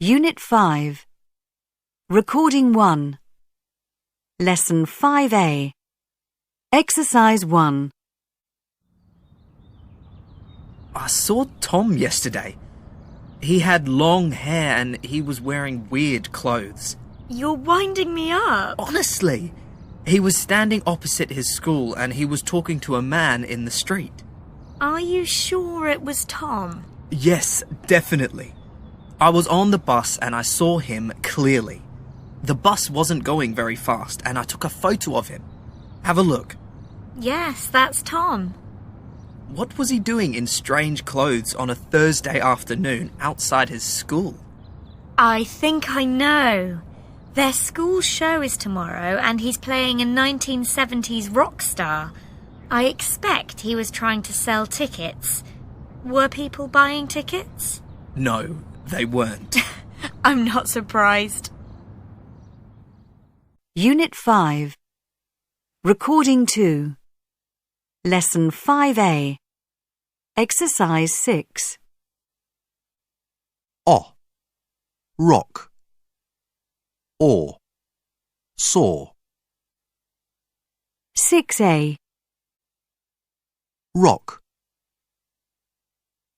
Unit 5. Recording 1. Lesson 5A. Exercise 1. I saw Tom yesterday. He had long hair and he was wearing weird clothes. You're winding me up. Honestly, he was standing opposite his school and he was talking to a man in the street. Are you sure it was Tom? Yes, definitely. I was on the bus and I saw him clearly. The bus wasn't going very fast and I took a photo of him. Have a look. Yes, that's Tom. What was he doing in strange clothes on a Thursday afternoon outside his school? I think I know. Their school show is tomorrow and he's playing a 1970s rock star. I expect he was trying to sell tickets. Were people buying tickets? No, they weren't. I'm not surprised. Unit 5. Recording 2. Lesson 5A. Exercise 6. Rock. Or. Saw. 6A. Rock.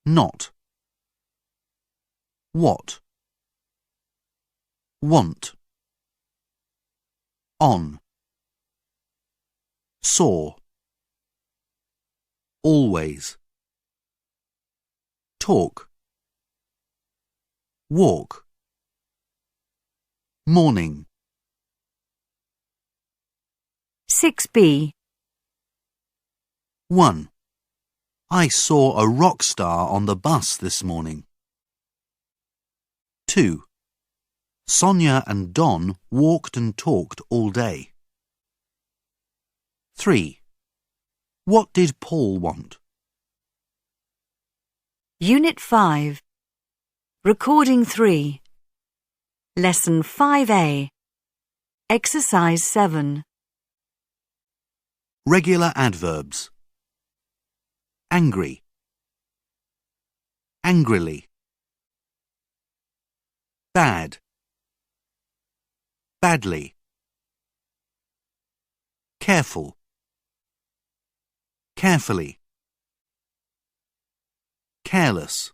Not. What. Want. On. Saw. Always. Talk. Walk. Morning. 6B. 1. I saw a rock star on the bus this morning. 2. Sonia and Don walked and talked all day. 3. What did Paul want? Unit 5. Recording 3. Lesson 5A. Exercise 7. Regular adverbs. Angry. Angrily. Bad. Badly. Careful. Carefully. Careless.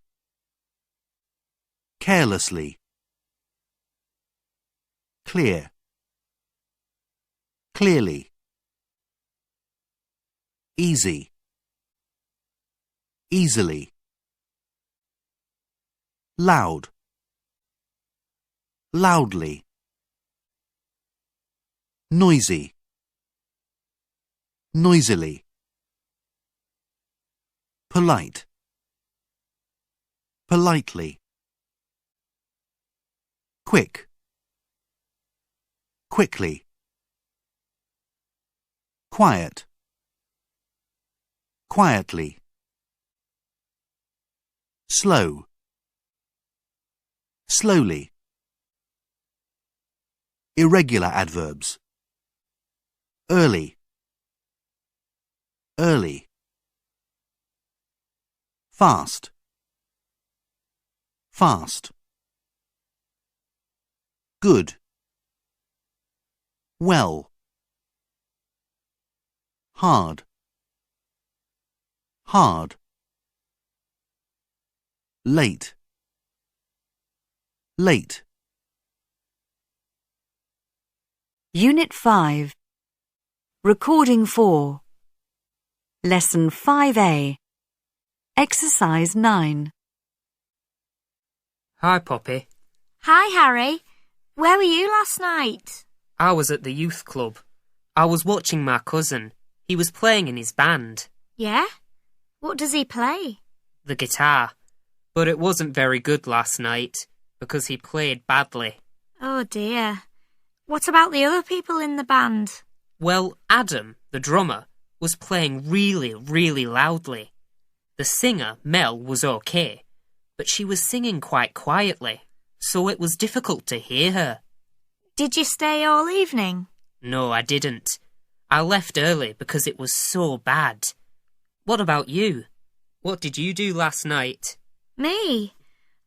Carelessly. Clear. Clearly. Easy. Easily. Loud. Loudly. Noisy. Noisily. Polite. Politely. Quick. Quickly. Quiet. Quietly. Slow. Slowly. Irregular adverbs. Early. Early. Fast. Fast. Good. Well. Hard. Hard. Late. Late. Unit 5. Recording 4. Lesson 5A. Exercise 9. Hi, Poppy. Hi, Harry. Where were you last night? I was at the youth club. I was watching my cousin. He was playing in his band. Yeah? What does he play? The guitar. But it wasn't very good last night because he played badly. Oh dear. What about the other people in the band? Well, Adam, the drummer, was playing really, really loudly. The singer, Mel, was okay, but she was singing quite quietly, so it was difficult to hear her. Did you stay all evening? No, I didn't. I left early because it was so bad. What about you? What did you do last night? Me?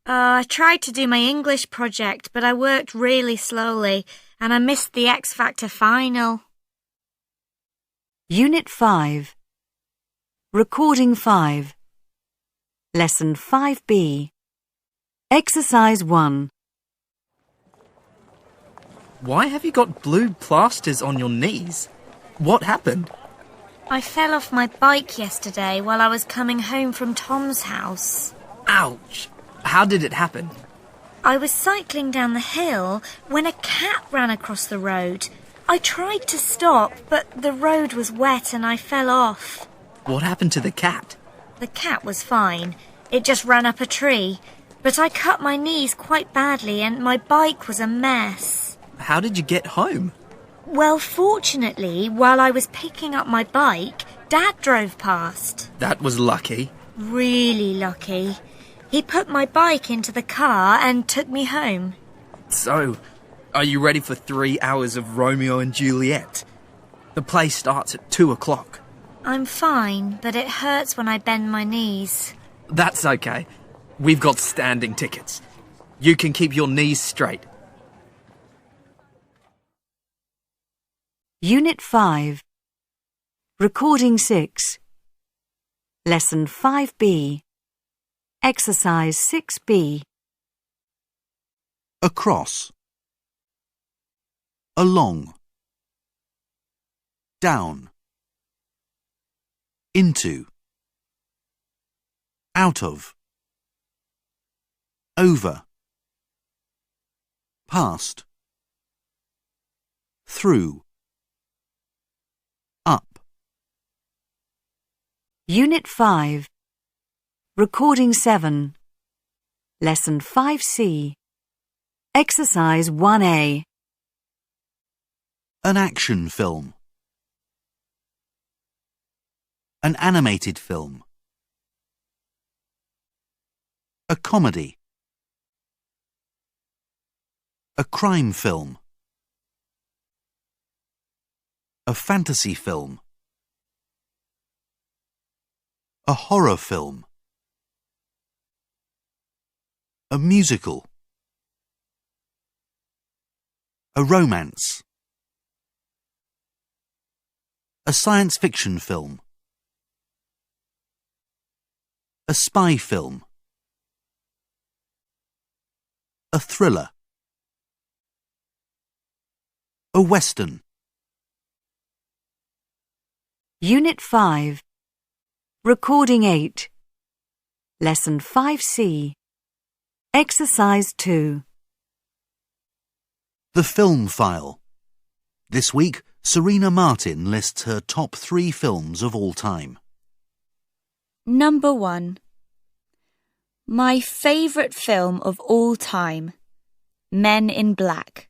I tried to do my English project, but I worked really slowly and I missed the X Factor final. Unit 5. Recording 5. Lesson 5B. Exercise 1. Why have you got blue plasters on your knees? What happened? I fell off my bike yesterday while I was coming home from Tom's house. Ouch! How did it happen? I was cycling down the hill when a cat ran across the road. I tried to stop, but the road was wet and I fell off. What happened to the cat? The cat was fine. It just ran up a tree. But I cut my knees quite badly and my bike was a mess. How did you get home? Well, fortunately, while I was picking up my bike, Dad drove past. That was lucky. Really lucky. He put my bike into the car and took me home. So, are you ready for 3 hours of Romeo and Juliet? The play starts at 2 o'clock. I'm fine, but it hurts when I bend my knees. That's okay. We've got standing tickets. You can keep your knees straight. Unit 5. Recording 6. Lesson 5B. Exercise 6B. Across. Along. Down. Into. Out of. Over. Past. Through. Up. Unit 5. Recording 7. Lesson 5C. Exercise 1A. An action film. An animated film. A comedy. A crime film. A fantasy film. A horror film. A musical. A romance. A science fiction film. A spy film. A thriller. A western. Unit 5. Recording 8. Lesson 5C. Exercise 2. The film file. This week, Serena Martin lists her top 3 films of all time. Number 1. My favourite film of all time, Men in Black.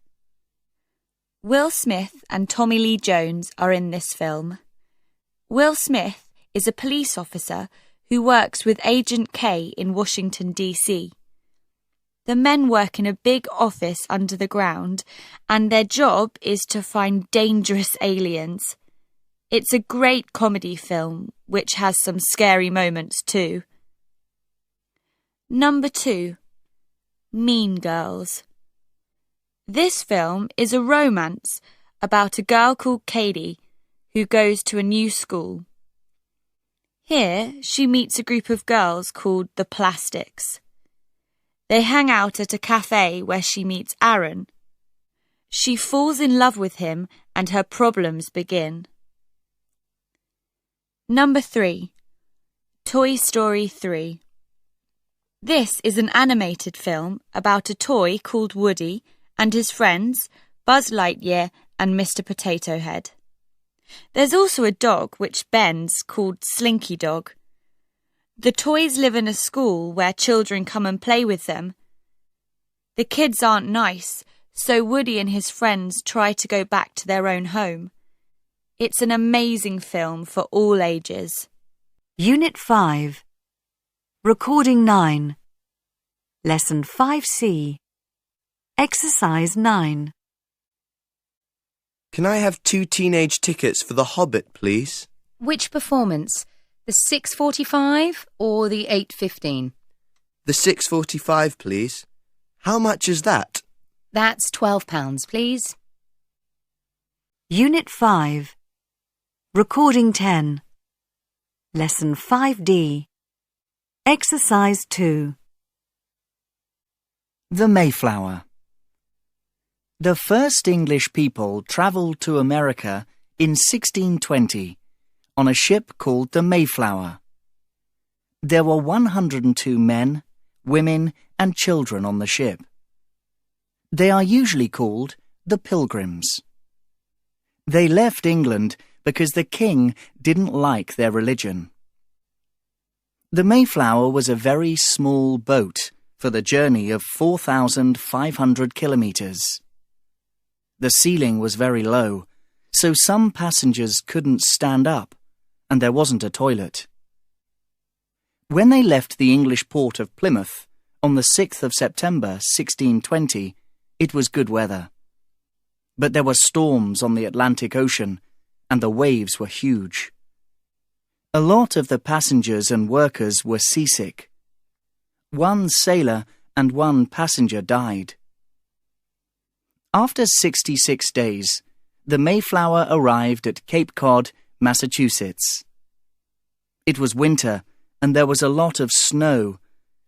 Will Smith and Tommy Lee Jones are in this film. Will Smith is a police officer who works with Agent K in Washington, D.C. The men work in a big office under the ground, and their job is to find dangerous aliens. It's a great comedy film, which has some scary moments too. Number 2. Mean Girls. This film is a romance about a girl called Katie who goes to a new school. Here, she meets a group of girls called the Plastics. They hang out at a cafe where she meets Aaron. She falls in love with him and her problems begin. Number 3. Toy Story 3. This is an animated film about a toy called Woody and his friends, Buzz Lightyear and Mr. Potato Head. There's also a dog which bends called Slinky Dog. The toys live in a school where children come and play with them. The kids aren't nice, so Woody and his friends try to go back to their own home. It's an amazing film for all ages. Unit 5. Recording 9. Lesson 5C. Exercise 9. Can I have 2 teenage tickets for The Hobbit, please? Which performance? The 6:45 or the 8:15? The 6:45, please. How much is that? That's £12, please. Unit 5. Recording 10. Lesson 5D. Exercise 2. The Mayflower. The first English people travelled to America in 1620 on a ship called the Mayflower. There were 102 men, women and children on the ship. They are usually called the Pilgrims. They left England because the king didn't like their religion. The Mayflower was a very small boat for the journey of 4,500 kilometres. The ceiling was very low, so some passengers couldn't stand up, and there wasn't a toilet. When they left the English port of Plymouth on the 6th of September 1620, it was good weather. But there were storms on the Atlantic Ocean, and the waves were huge. A lot of the passengers and workers were seasick. One sailor and one passenger died. After 66 days, the Mayflower arrived at Cape Cod, Massachusetts. It was winter, and there was a lot of snow,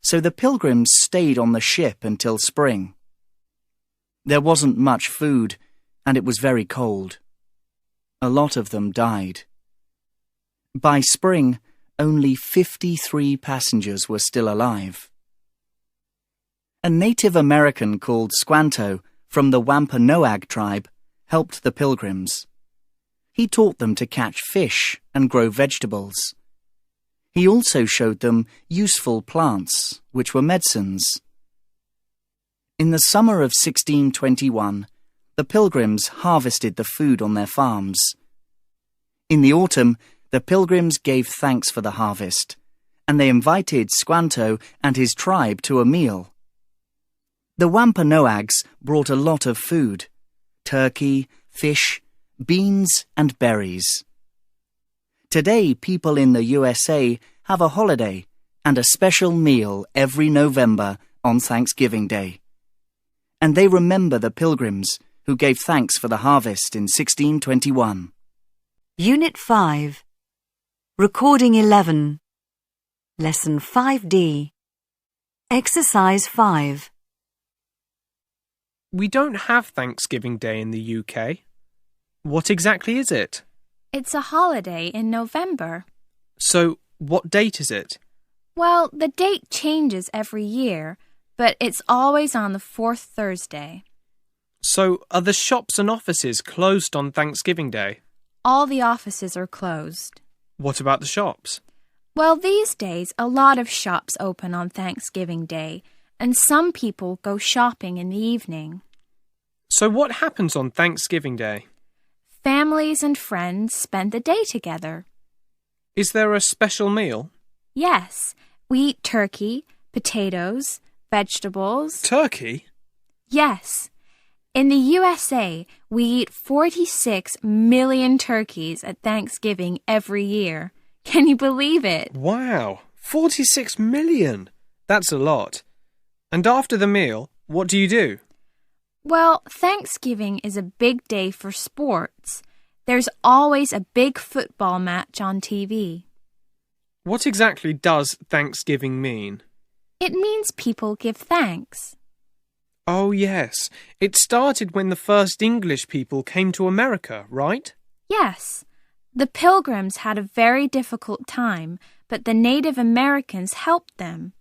so the Pilgrims stayed on the ship until spring. There wasn't much food, and it was very cold. A lot of them died. By spring, only 53 passengers were still alive. A Native American called Squanto from the Wampanoag tribe helped the Pilgrims. He taught them to catch fish and grow vegetables. He also showed them useful plants, which were medicines. In the summer of 1621, the Pilgrims harvested the food on their farms. In the autumn, the Pilgrims gave thanks for the harvest, and they invited Squanto and his tribe to a meal. The Wampanoags brought a lot of food: turkey, fish, beans and berries. Today, people in the USA have a holiday and a special meal every November on Thanksgiving Day. And they remember the Pilgrims who gave thanks for the harvest in 1621. Unit 5. Recording 11. Lesson 5D. Exercise 5. We don't have Thanksgiving Day in the UK. What exactly is it? It's a holiday in November. So, what date is it? Well, the date changes every year, but it's always on the fourth Thursday. So, are the shops and offices closed on Thanksgiving Day? All the offices are closed. What about the shops? Well, these days, a lot of shops open on Thanksgiving Day, and some people go shopping in the evening. So, what happens on Thanksgiving Day? Families and friends spend the day together. Is there a special meal? Yes, we eat turkey, potatoes, vegetables. Turkey? Yes. In the USA, we eat 46 million turkeys at Thanksgiving every year. Can you believe it? Wow, 46 million! That's a lot. And after the meal, what do you do? Well, Thanksgiving is a big day for sports. There's always a big football match on TV. What exactly does Thanksgiving mean? It means people give thanks. Oh, yes. It started when the first English people came to America, right? Yes. The Pilgrims had a very difficult time, but the Native Americans helped them.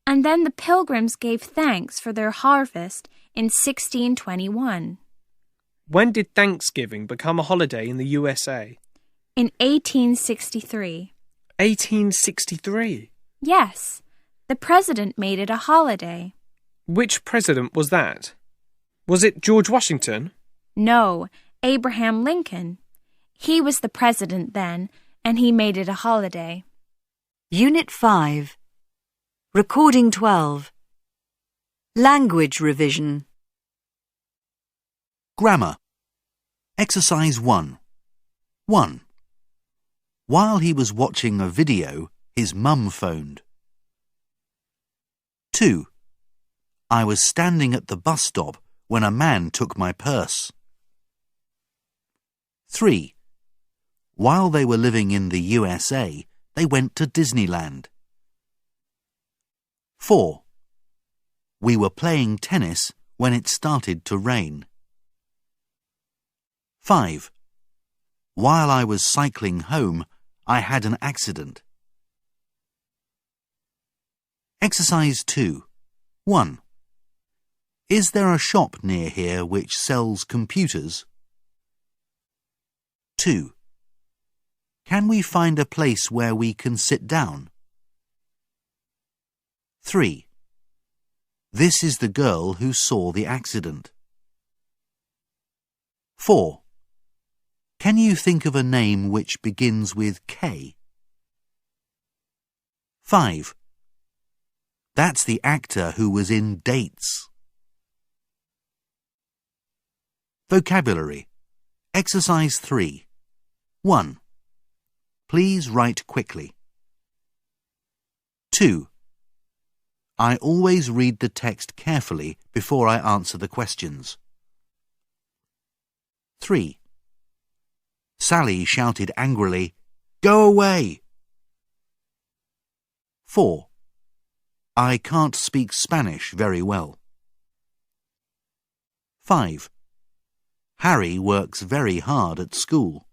And then the Pilgrims gave thanks for their harvest in 1621. When did Thanksgiving become a holiday in the USA? In 1863. 1863? Yes. The president made it a holiday. Which president was that? Was it George Washington? No, Abraham Lincoln. He was the president then, and he made it a holiday. Unit 5. Recording 12. Language revision. Grammar. Exercise 1. 1. While he was watching a video, his mum phoned. 2. I was standing at the bus stop when a man took my purse. 3. While they were living in the USA, they went to Disneyland. 4. We were playing tennis when it started to rain. 5. While I was cycling home, I had an accident. Exercise 2. 1. Is there a shop near here which sells computers? 2. Can we find a place where we can sit down? 3. This is the girl who saw the accident. 4. Can you think of a name which begins with K? 5. That's the actor who was in Dates. Vocabulary. Exercise 3. 1. Please write quickly. 2. I always read the text carefully before I answer the questions. 3. Sally shouted angrily, "Go away!" 4. I can't speak Spanish very well. 5. Harry works very hard at school.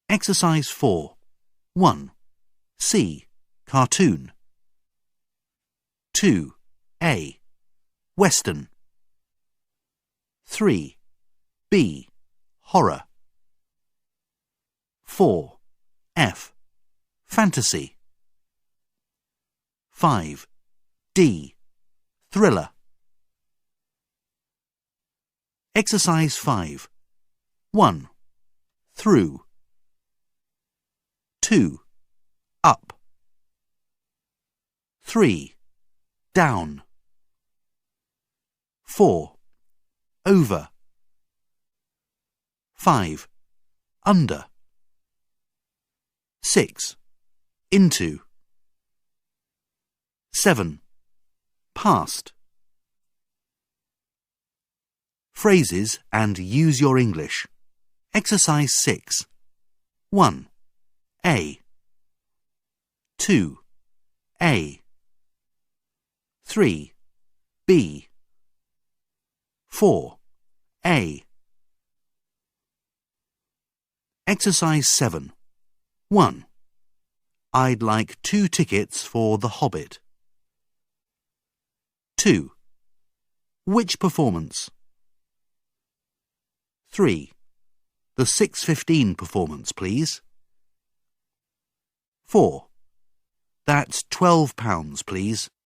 Exercise 4. 1. C. Cartoon. 2. A. Western. 3. B. Horror. 4. F. Fantasy. 5. D. Thriller. Exercise 5. 1. Through. 2. Up. 3. Down. 4. Over. 5. Under. 6. Into. 7. Past. Phrases and use your English. Exercise 6. 1. A. 2. A. 3. B. 4. A. Exercise 7. 1. I'd like 2 tickets for The Hobbit. 2. Which performance? 3. The 6:15 performance, please. 4. That's £12, please.